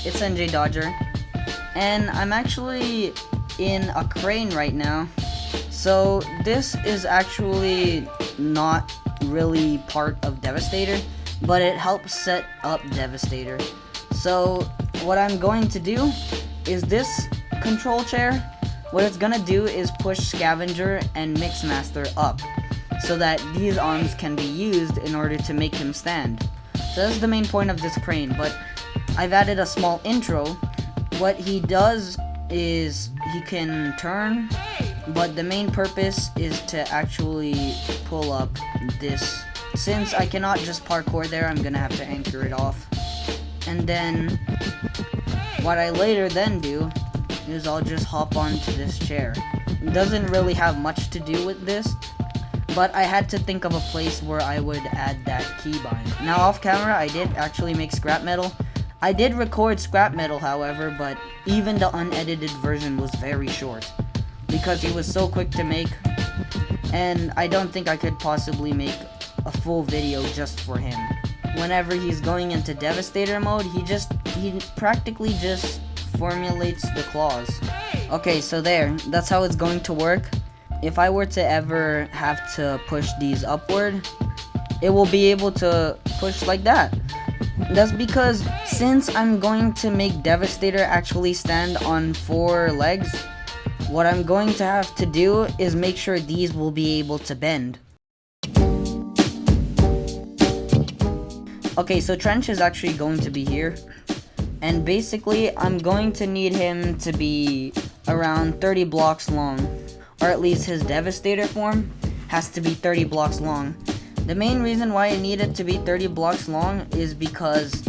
it's NJDoger, and I'm actually in a crane right now. So this is actually not really part of Devastator, but it helps set up Devastator. So what I'm going to do is this control chair, what it's gonna do is push Scavenger and Mixmaster up, so that these arms can be used in order to make him stand. So that's the main point of this crane, but I've added a small intro. What he does is he can turn, but the main purpose is to actually pull up this. Since I cannot just parkour there, I'm gonna have to anchor it off. And then what I later then do is I'll just hop onto this chair. It doesn't really have much to do with this, but I had to think of a place where I would add that keybind. Now off camera, I did actually make Scrapmetal. I did record Scrapmetal, however, but even the unedited version was very short because he was so quick to make, and I don't think I could possibly make a full video just for him. Whenever he's going into Devastator mode, he practically just formulates the claws. Okay, so that's how it's going to work. If I were to ever have to push these upward, it will be able to push like that. That's because since I'm going to make Devastator actually stand on 4 legs, what I'm going to have to do is make sure these will be able to bend. Okay, so Trench is actually going to be here, and basically I'm going to need him to be around 30 blocks long, or at least his Devastator form has to be 30 blocks long. The main reason why I need it to be 30 blocks long is because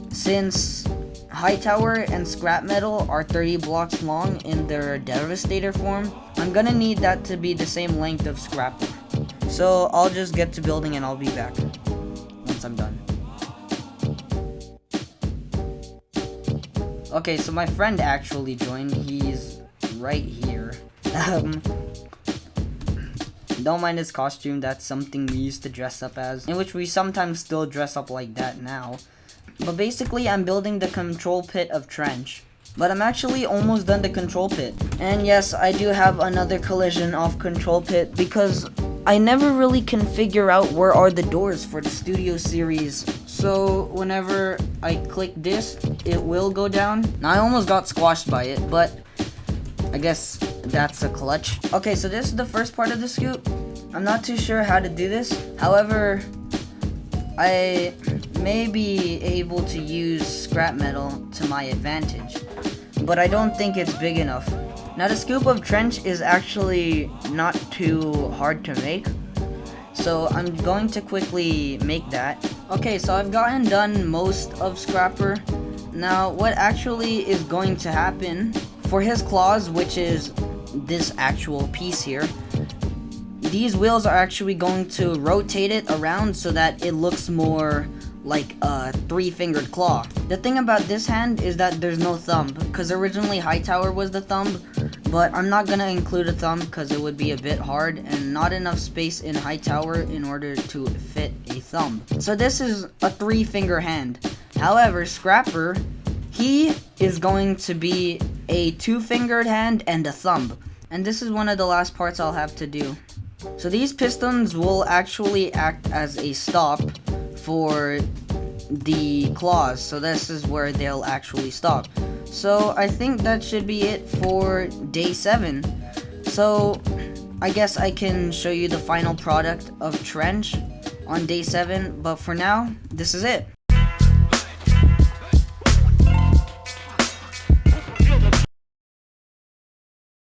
since Hightower and Scrapmetal are 30 blocks long in their Devastator form, I'm gonna need that to be the same length of Scrapper. So I'll just get to building and I'll be back once I'm done. Okay, so my friend actually joined. He's right here. Don't mind his costume, that's something we used to dress up as, in which we sometimes still dress up like that now. But basically, I'm building the control pit of Trench. But I'm actually almost done the control pit. And yes, I do have another collision off control pit because I never really can figure out where are the doors for the studio series. So whenever I click this, it will go down. Now I almost got squashed by it, but I guess that's a clutch. Okay, so this is the first part of the scoop. I'm not too sure how to do this. However, I may be able to use Scrapmetal to my advantage, but I don't think it's big enough. Now the scoop of Trench is actually not too hard to make, so I'm going to quickly make that. Okay, so I've gotten done most of Scrapper. Now what actually is going to happen for his claws, which is this actual piece here, these wheels are actually going to rotate it around so that it looks more like a 3-fingered claw. The thing about this hand is that there's no thumb, because originally Hightower was the thumb, but I'm not gonna include a thumb because it would be a bit hard and not enough space in Hightower in order to fit a thumb. So this is a 3-finger hand. However, Scrapper, he is going to be a 2-fingered hand and a thumb. And this is one of the last parts I'll have to do. So these pistons will actually act as a stop for the claws. So this is where they'll actually stop. So I think that should be it for day 7. So I guess I can show you the final product of Trench on day 7. But for now, this is it.